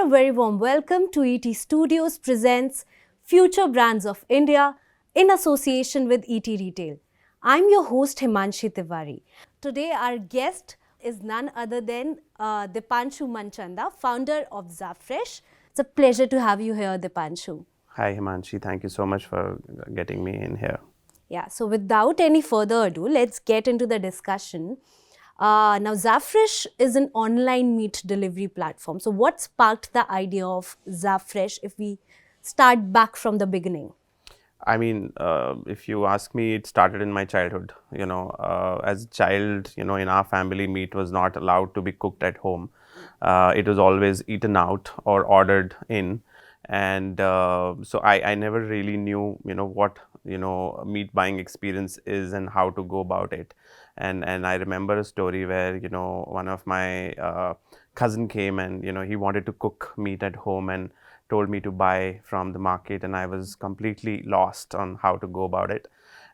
a very warm welcome to ET Studios presents Future Brands of India in association with ET Retail. I'm your host Himanshi Tiwari. Today our guest is none other than Deepanshu Manchanda, founder of Zap Fresh. It's a pleasure to have you here, Deepanshu. Hi Himanshi, thank you so much for getting me in here. Yeah, so without any further ado, let's get into the discussion. Now, Zap Fresh is an online meat delivery platform. So, what sparked the idea of Zap Fresh if we start back from the beginning? I mean, if you ask me, it started in my childhood. As a child, in our family, meat was not allowed to be cooked at home. It was always eaten out or ordered in. And so I never really knew, what, meat buying experience is and how to go about it. And I remember a story where, one of my cousin came and, he wanted to cook meat at home and told me to buy from the market, and I was completely lost on how to go about it.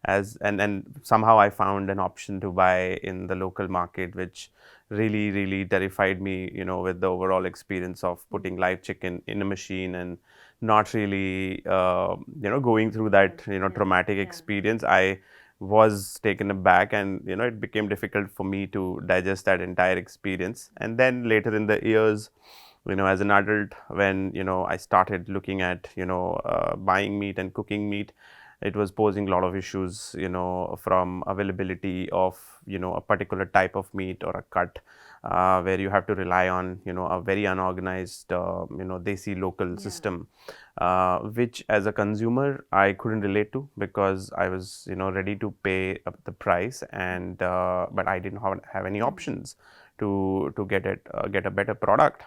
And somehow I found an option to buy in the local market, which really terrified me, with the overall experience of putting live chicken in a machine and not really going through that traumatic experience. I was taken aback, and it became difficult for me to digest that entire experience. And then later in the years, as an adult, when I started looking at buying meat and cooking meat, it was posing a lot of issues, from availability of a particular type of meat or a cut, where you have to rely on a very unorganized desi local system, which as a consumer I couldn't relate to, because I was ready to pay the price, and but I didn't have any options to get a better product.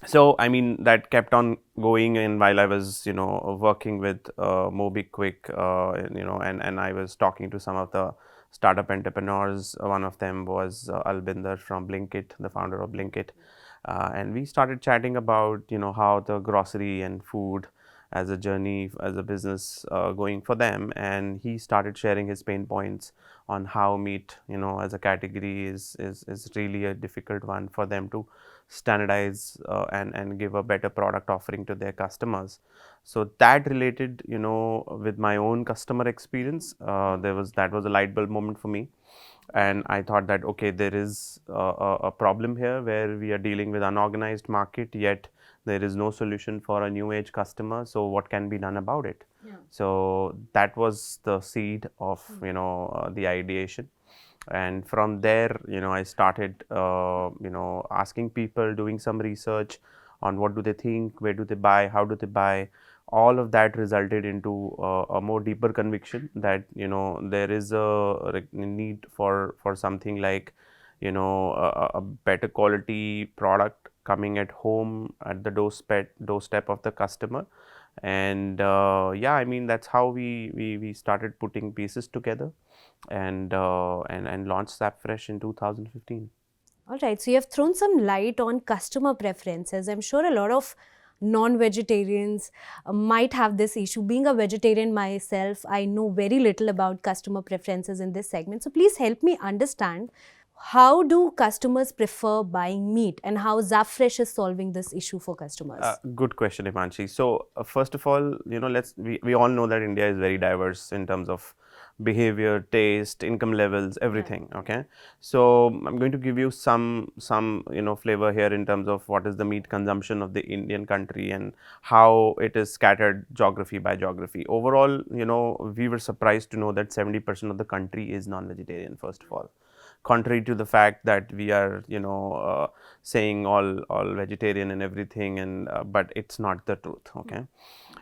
So I mean, that kept on going, and while I was working with MobiKwik, and I was talking to some of the startup entrepreneurs. One of them was Albinder from Blinkit, the founder of Blinkit, and we started chatting about how the grocery and food as a journey, as a business going for them. And he started sharing his pain points on how meat as a category is really a difficult one for them to standardize and give a better product offering to their customers. So that related with my own customer experience. That was a light bulb moment for me, and I thought that okay, there is a problem here where we are dealing with unorganized market, yet there is no solution for a new age customer. So what can be done about it? So that was the seed of the ideation. And from there I started asking people, doing some research on what do they think, where do they buy, how do they buy. All of that resulted into a more deeper conviction that there is a need for something like a better quality product coming at home, at the doorstep of the customer. And yeah, I mean, that's how we started putting pieces together, and launched Zap Fresh in 2015. All right, so you have thrown some light on customer preferences. I'm sure a lot of non-vegetarians might have this issue. Being a vegetarian myself, I know very little about customer preferences in this segment. So please help me understand, how do customers prefer buying meat, and how Zap Fresh is solving this issue for customers? Good question, Imanshi. So first of all, we all know that India is very diverse in terms of behavior, taste, income levels, everything. Okay, so I'm going to give you some flavor here in terms of what is the meat consumption of the Indian country and how it is scattered geography by geography. Overall, we were surprised to know that 70% of the country is non-vegetarian, first of all, contrary to the fact that we are saying all vegetarian and everything, and but it's not the truth. Okay,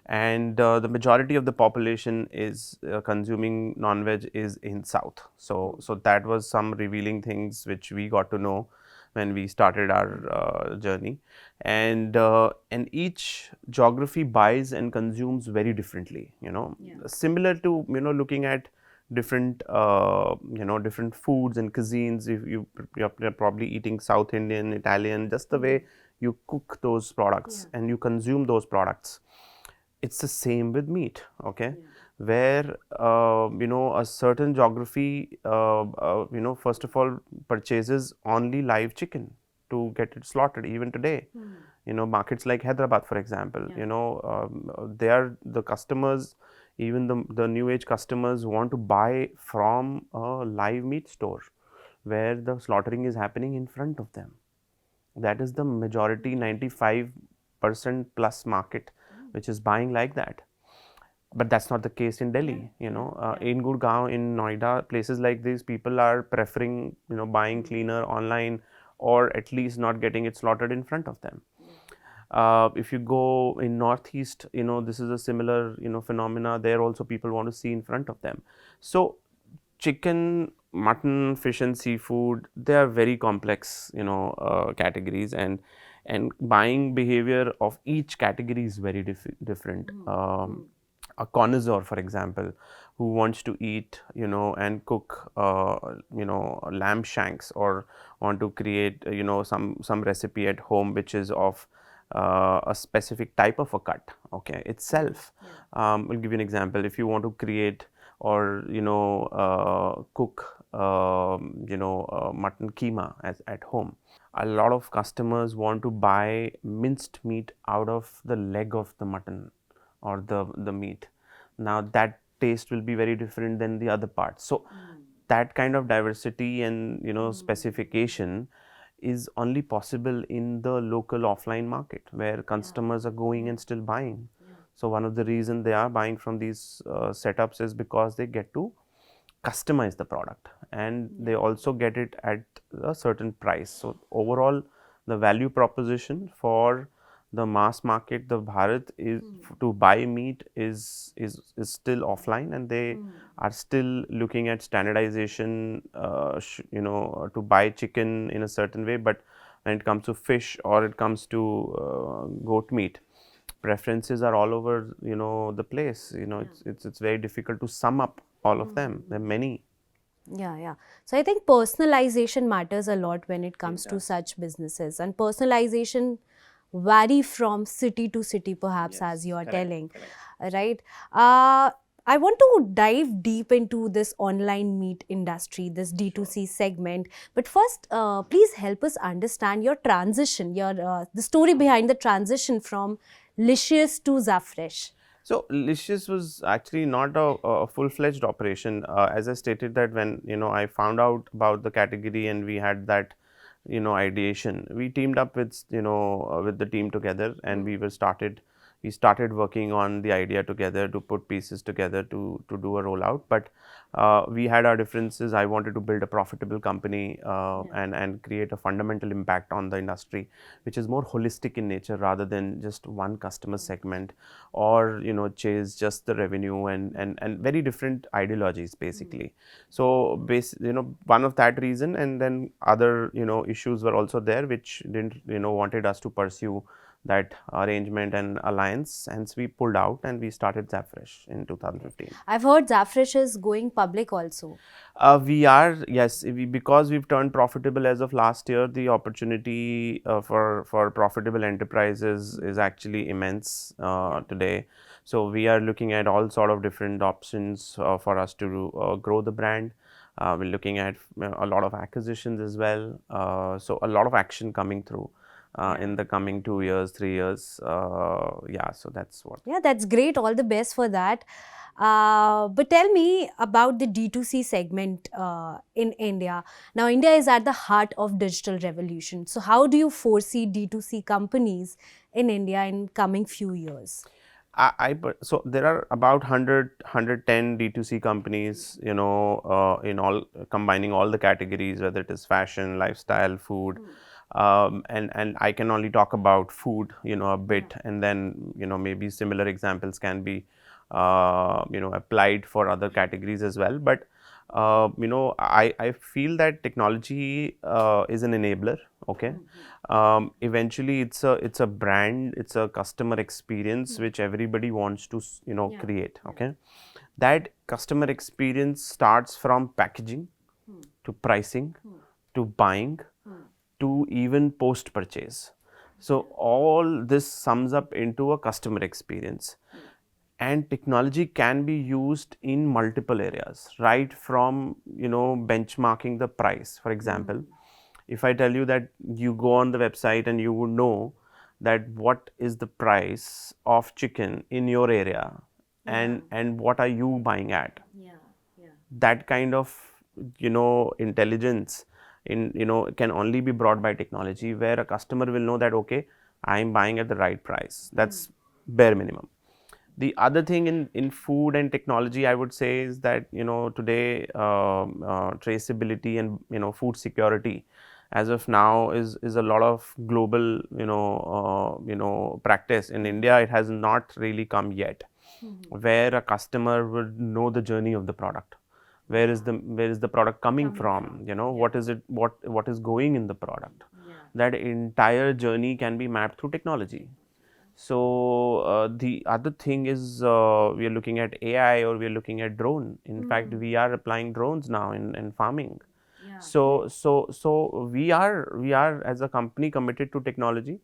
and the majority of the population is consuming non-veg is in south. So that was some revealing things which we got to know when we started our journey. And each geography buys and consumes very differently, similar to looking at different different foods and cuisines. If you're probably eating South Indian, Italian, just the way you cook those products and you consume those products, it's the same with meat. Okay, where a certain geography first of all purchases only live chicken to get it slaughtered even today. markets like Hyderabad, for example, they are the customers, even the new age customers want to buy from a live meat store where the slaughtering is happening in front of them. That is the majority, 95% plus market, which is buying like that. But that's not the case in Delhi. In Gurgaon, in Noida, places like these, people are preferring, buying cleaner online, or at least not getting it slaughtered in front of them. If you go in Northeast, this is a similar, phenomena. There also people want to see in front of them. So chicken, mutton, fish and seafood, they are very complex, categories, and buying behavior of each category is very different. A connoisseur, for example, who wants to eat, and cook, lamb shanks, or want to create, some recipe at home which is of a specific type of a cut, okay, itself. I'll give you an example. If you want to create or cook mutton keema at home, a lot of customers want to buy minced meat out of the leg of the mutton or the meat. Now that taste will be very different than the other parts. So that kind of diversity and specification is only possible in the local offline market, where customers are going and still buying. So one of the reasons they are buying from these setups is because they get to customize the product, and they also get it at a certain price. So overall, the value proposition for the mass market, the Bharat, is to buy meat is still offline, and they are still looking at standardization, to buy chicken in a certain way. But when it comes to fish or it comes to goat meat, preferences are all over, the place. It's very difficult to sum up all of them. There are many. Yeah. So I think personalization matters a lot when it comes to such businesses, and personalization vary from city to city, perhaps, as you are telling, right? I want to dive deep into this online meat industry, this D2C segment. But first, please help us understand your transition, the story behind the transition from Licious to Zap Fresh. So Licious was actually not a full-fledged operation. As I stated that when I found out about the category and we had that ideation, we teamed up with with the team together, and we started working on the idea together to put pieces together to do a rollout. But we had our differences. I wanted to build a profitable company and create a fundamental impact on the industry, which is more holistic in nature rather than just one customer segment, or chase just the revenue, and very different ideologies basically. So one of that reason, and then other issues were also there which didn't wanted us to pursue that arrangement and alliance. Hence we pulled out and we started Zap Fresh in 2015. I've heard Zap Fresh is going public also. We are, yes, because we've turned profitable as of last year. The opportunity for profitable enterprises is actually immense today. So we are looking at all sort of different options for us to grow the brand. We're looking at a lot of acquisitions as well. So a lot of action coming through in the coming 2 years, 3 years. So that's what. Yeah, that's great. All the best for that. But tell me about the D2C segment in India. Now, India is at the heart of digital revolution. So how do you foresee D2C companies in India in coming few years? So there are about 110 D2C companies, in all, combining all the categories, whether it is fashion, lifestyle, food. And I can only talk about food, a bit, and then, maybe similar examples can be, applied for other categories as well. But, I feel that technology is an enabler. Okay. Eventually it's a brand, it's a customer experience which everybody wants to, create. Okay. That customer experience starts from packaging to pricing to buying to even post purchase. So all this sums up into a customer experience. And technology can be used in multiple areas, right from benchmarking the price. For example, if I tell you that you go on the website and you would know that what is the price of chicken in your area, and what are you buying at. That kind of intelligence can only be brought by technology, where a customer will know that okay, I am buying at the right price. That's bare minimum. The other thing in food and technology, I would say, is that today traceability and food security as of now is a lot of global practice. In India, it has not really come yet, where a customer would know the journey of the product. Where is the product coming from? What is it? What is going in the product? That entire journey can be mapped through technology. So the other thing is we are looking at AI, or we are looking at drone. In fact, we are applying drones now in farming. So we are as a company committed to technology,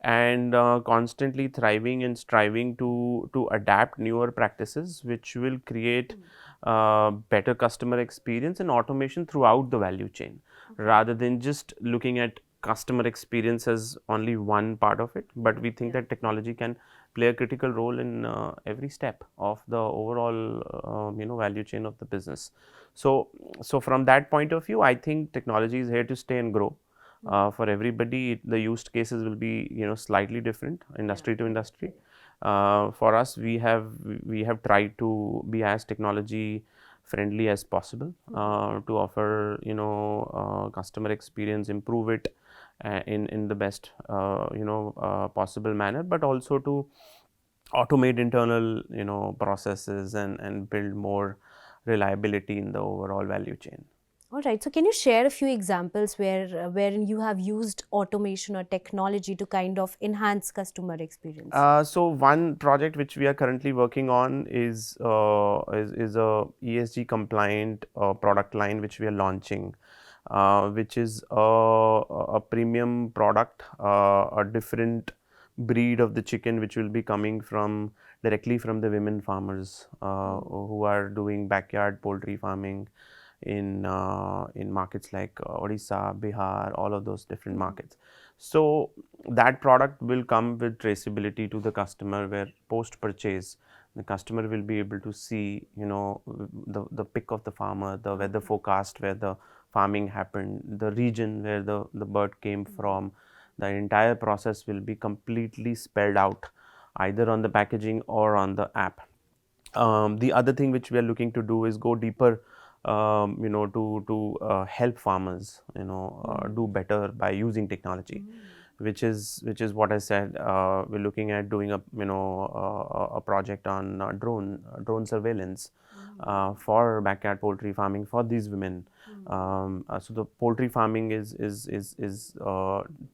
and constantly thriving and striving to adapt newer practices, which will create better customer experience and automation throughout the value chain, rather than just looking at customer experience as only one part of it. But we think that technology can play a critical role in every step of the overall value chain of the business. So from that point of view, I think technology is here to stay and grow. For everybody, the used cases will be slightly different, industry to industry. For us, we have tried to be as technology friendly as possible, to offer customer experience, improve it in the best possible manner, but also to automate internal processes, and build more reliability in the overall value chain. All right. So, can you share a few examples wherein you have used automation or technology to kind of enhance customer experience? So one project which we are currently working on is a ESG compliant product line which we are launching, which is a premium product, a different breed of the chicken, which will be coming from directly from the women farmers who are doing backyard poultry farming in markets like Odisha, Bihar, all of those different markets. So that product will come with traceability to the customer, where post purchase the customer will be able to see the pick of the farmer, the weather forecast where the farming happened, the region where the bird came from. The entire process will be completely spelled out either on the packaging or on the app. The other thing which we are looking to do is go deeper, to help farmers, do better by using technology, which is what I said. We're looking at doing a project on drone surveillance for backyard poultry farming for these women. So the poultry farming is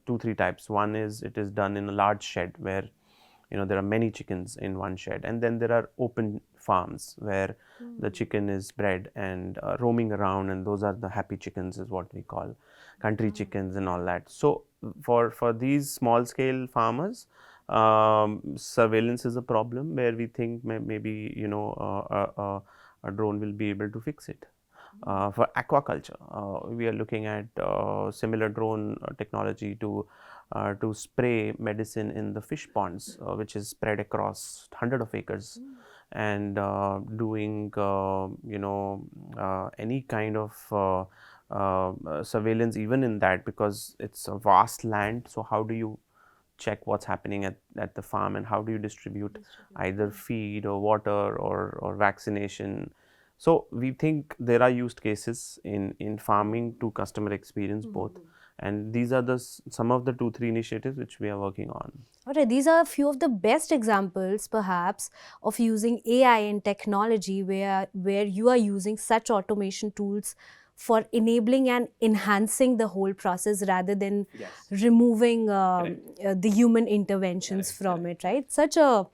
two, three types. One is it is done in a large shed where there are many chickens in one shed, and then there are open farms where the chicken is bred and roaming around, and those are the happy chickens, is what we call country chickens and all that. So for these small scale farmers, surveillance is a problem, where we think maybe a drone will be able to fix it. For aquaculture, we are looking at similar drone technology to spray medicine in the fish ponds, which is spread across hundred of acres, and doing any kind of surveillance even in that, because it's a vast land. So how do you check what's happening at the farm, and how do you distribute either feed or water or vaccination? So we think there are use cases in farming to customer experience both, and these are some of the 2-3 initiatives which we are working on. All right, these are a few of the best examples, perhaps, of using AI and technology where you are using such automation tools for enabling and enhancing the whole process rather than removing the human interventions from it, right? Such a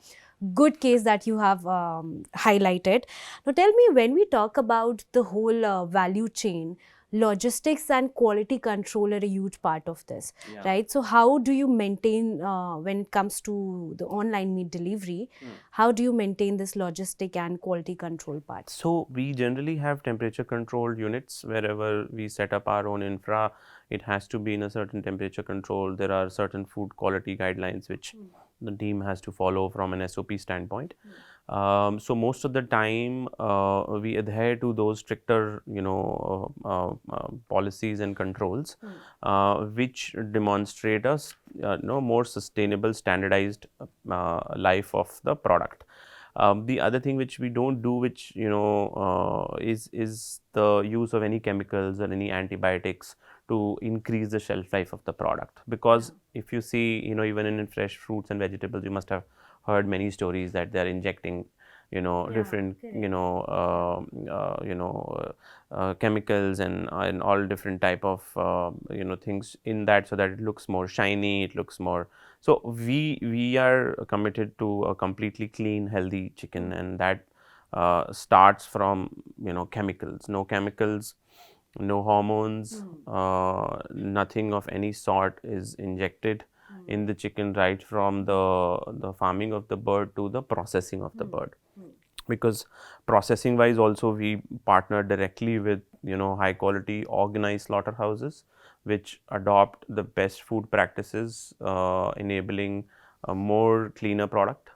good case that you have highlighted. Now, tell me, when we talk about the whole value chain, logistics and quality control are a huge part of this, Yeah. right? So how do you maintain when it comes to the online meat delivery? How do you maintain this logistic and quality control part? So we generally have temperature controlled units wherever we set up our own infra. It has to be in a certain temperature control. There are certain food quality guidelines which the team has to follow from an SOP standpoint. So most of the time we adhere to those stricter, policies and controls, which demonstrate us, more sustainable, standardized life of the product. The other thing which we don't do, which is the use of any chemicals or any antibiotics to increase the shelf life of the product. Because if you see, even in fresh fruits and vegetables, you must have heard many stories that they are injecting, different, chemicals and all different type of things in that, so that it looks more shiny, it looks more. So we are committed to a completely clean, healthy chicken, and that starts from chemicals, no chemicals, no hormones, nothing of any sort is injected in the chicken, right from the farming of the bird to the processing of the bird. Because processing wise also we partner directly with high quality organized slaughterhouses which adopt the best food practices, enabling a more cleaner product,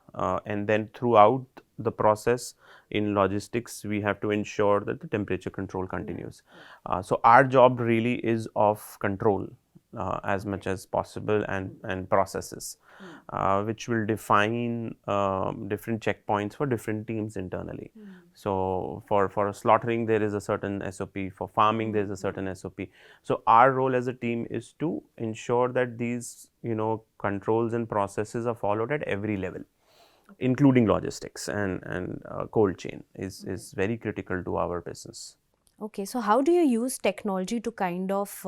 and then throughout the process in logistics we have to ensure that the temperature control continues. So our job really is of control as much as possible, and processes which will define different checkpoints for different teams internally. So for slaughtering there is a certain SOP, for farming there is a certain SOP. So our role as a team is to ensure that these controls and processes are followed at every level, including logistics, and cold chain is very critical to our business. Okay, so how do you use technology to kind of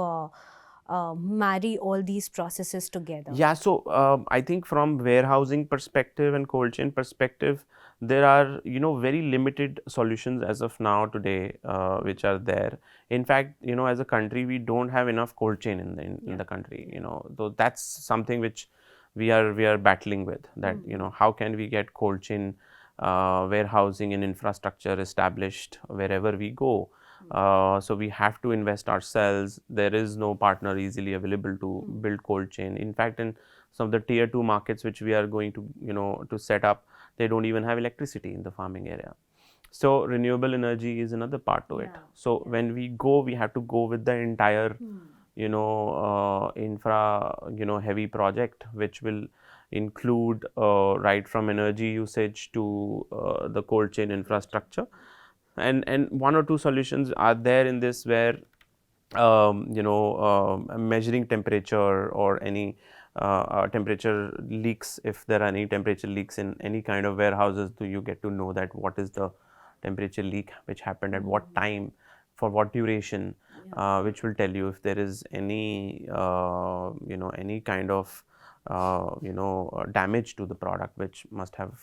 marry all these processes together? Yeah, so I think from warehousing perspective and cold chain perspective, there are very limited solutions as of now today which are there. In fact, as a country, we don't have enough cold chain in the country. Though that's something which we are battling with. That how can we get cold chain warehousing and infrastructure established wherever we go. So we have to invest ourselves. There is no partner easily available to build cold chain. In fact, in some of the tier 2 markets which we are going to to set up, they don't even have electricity in the farming area. So renewable energy is another part to it. So when we go, we have to go with the entire infra heavy project, which will include right from energy usage to the cold chain infrastructure. And one or two solutions are there in this, where measuring temperature or any temperature leaks, if there are any temperature leaks in any kind of warehouses, do you get to know that what is the temperature leak which happened at what time, for what duration, which will tell you if there is any any kind of damage to the product which must have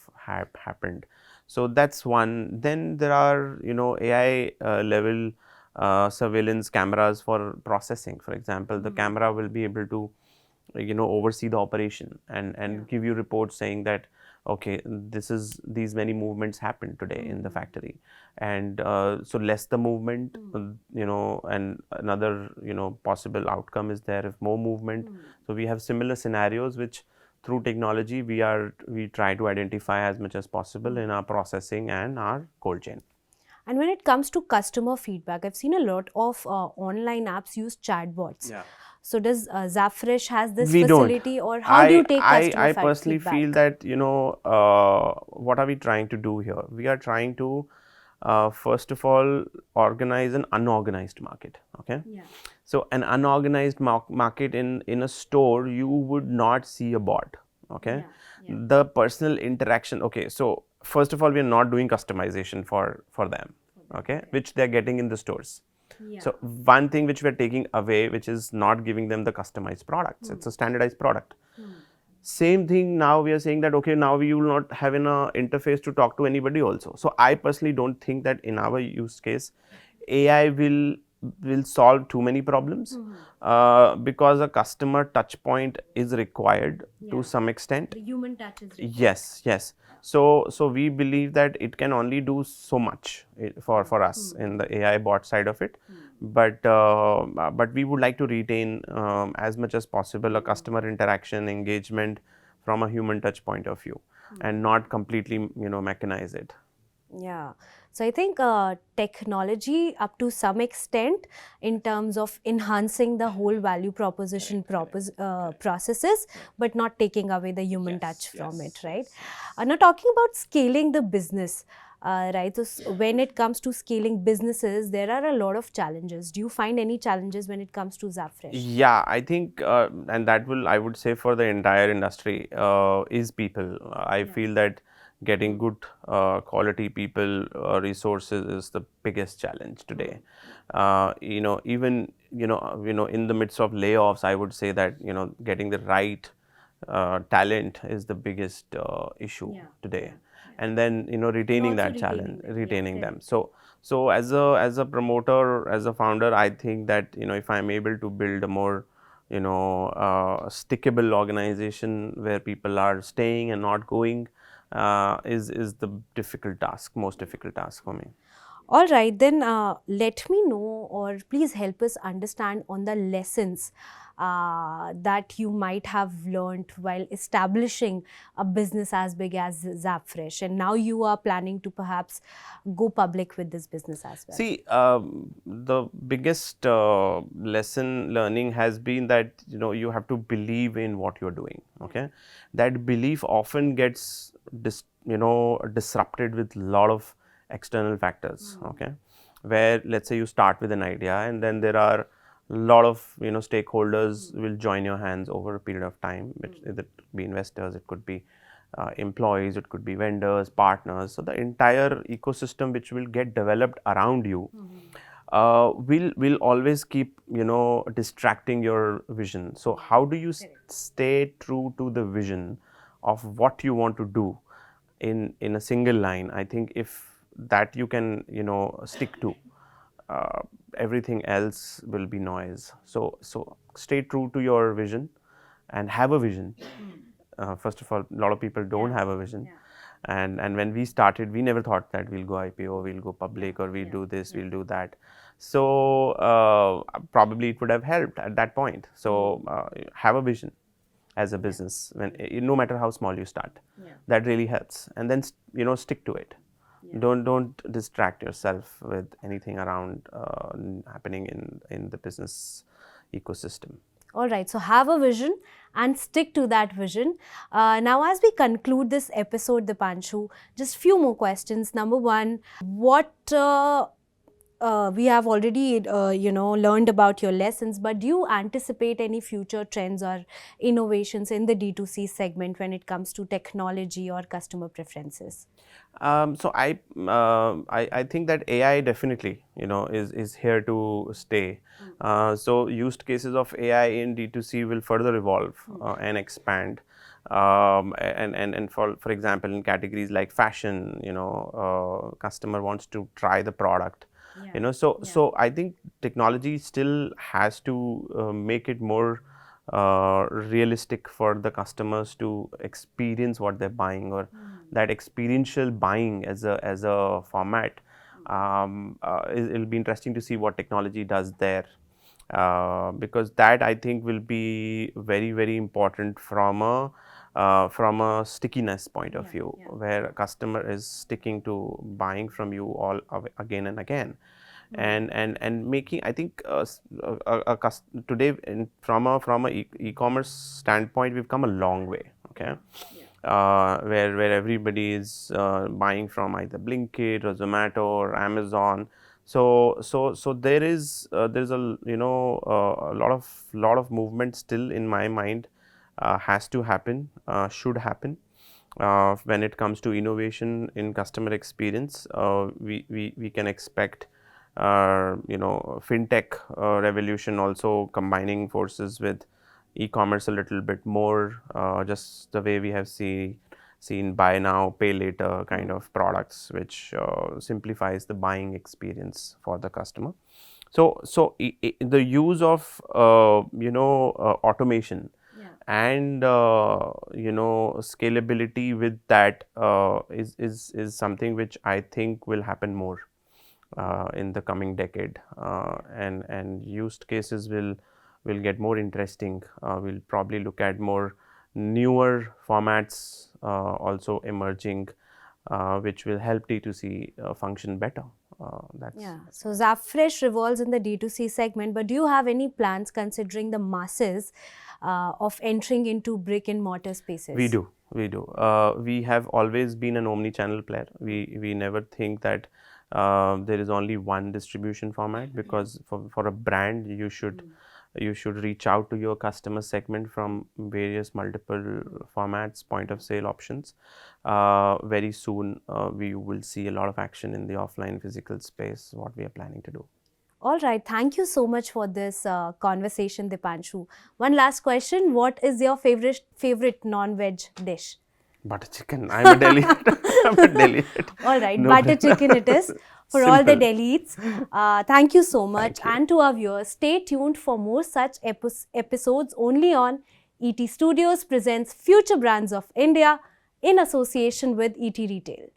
happened. So that's one. Then there are AI level surveillance cameras for processing. For example, the camera will be able to oversee the operation and give you reports saying that okay, these many movements happened today in the factory, and so less the movement, and another possible outcome is there if more movement. So we have similar scenarios which through technology we try to identify as much as possible in our processing and our cold chain. And when it comes to customer feedback, I've seen a lot of online apps use chatbots. Yeah. So does Zap Fresh has this We don't. facility, or how do you take customer I personally feedback? feel that what are we trying to do here? We are trying to first of all organize an unorganized market. Okay. Yeah. So an unorganized market in a store, you would not see a bot. Okay. Yeah. The personal interaction. Okay. So first of all, we are not doing customization for them. Okay, which they are getting in the stores. Yeah. So one thing which we are taking away, which is not giving them the customized products. It's a standardized product. Same thing now we are saying that okay, now we will not have an interface to talk to anybody also. So I personally don't think that in our use case AI will will solve too many problems, because a customer touch point is required to some extent. The human touch is required. Yes, yes. So we believe that it can only do so much for us in the AI bot side of it, but we would like to retain as much as possible a customer interaction engagement from a human touch point of view, and not completely mechanize it. Yeah. So I think technology up to some extent in terms of enhancing the whole value proposition processes, but not taking away the human touch from it, right? Now talking about scaling the business, right? So when it comes to scaling businesses, there are a lot of challenges. Do you find any challenges when it comes to Zapfresh? Yeah, I think, and that will, I would say, for the entire industry, is people. I feel that getting good quality people resources is the biggest challenge today. Even in the midst of layoffs, I would say that getting the right talent is the biggest issue today, and then retaining that challenge, retaining them. So as a promoter, as a founder, I think that if I'm able to build a more stickable organization where people are staying and not going, is the most difficult task for me. All right, then let me know, or please help us understand on the lessons that you might have learned while establishing a business as big as Zapfresh, and now you are planning to perhaps go public with this business as well. See, the biggest lesson learning has been that you have to believe in what you're doing. Okay, that belief often gets disrupted with a lot of external factors. Okay, where let's say you start with an idea, and then there are a lot of stakeholders will join your hands over a period of time. It could be investors, it could be employees, it could be vendors, partners. So the entire ecosystem which will get developed around you will always keep distracting your vision. So how do you stay true to the vision of what you want to do in a single line? I think if that you can stick to, everything else will be noise. So stay true to your vision and have a vision. First of all, a lot of people don't have a vision. And when we started, we never thought that we'll go IPO, we'll go public, or we'll do this, we'll do that. So probably it would have helped at that point. So have a vision as a business, no matter how small you start. That really helps. And then stick to it. Don't distract yourself with anything around happening in the business ecosystem. All right, so have a vision and stick to that vision. Now, as we conclude this episode, Deepanshu, just few more questions. Number one, what we have already learned about your lessons, but do you anticipate any future trends or innovations in the D2C segment when it comes to technology or customer preferences? So I think that AI definitely is here to stay. So used cases of AI in D2C will further evolve and expand. And for example, in categories like fashion, customer wants to try the product. So I think technology still has to make it more realistic for the customers to experience what they're buying, or that experiential buying as a format. It'll be interesting to see what technology does there, because that I think will be very, very important from a stickiness point of view, where a customer is sticking to buying from you all again and again. And making, I think, today from a e-commerce standpoint, we've come a long way. Okay, where everybody is buying from either Blinkit or Zomato or Amazon. So there's a a lot of movement still in my mind has to happen, should happen. When it comes to innovation in customer experience, we can expect fintech revolution also combining forces with e-commerce a little bit more, just the way we have seen seen buy now, pay later kind of products, which simplifies the buying experience for the customer. So the use of automation and scalability with that is something which I think will happen more in the coming decade, and used cases will get more interesting. We'll probably look at more newer formats also emerging, which will help D2C function better. Yeah, so Zap Fresh revolves in the D2C segment, but do you have any plans considering the masses of entering into brick and mortar spaces? We do. We have always been an omni-channel player. We never think that there is only one distribution format, because for a brand you should reach out to your customer segment from various multiple formats, point of sale options. Very soon we will see a lot of action in the offline physical space, what we are planning to do. All right, thank you so much for this conversation, Deepanshu. One last question: what is your favorite non-veg dish? Butter chicken. I'm a Delhi. I'm a Delhi. All right, No butter chicken it is for all the Simple. Delhites. Thank you so much. Thank you. And to our viewers, stay tuned for more such episodes only on ET Studios presents Future Brands of India in association with ET Retail.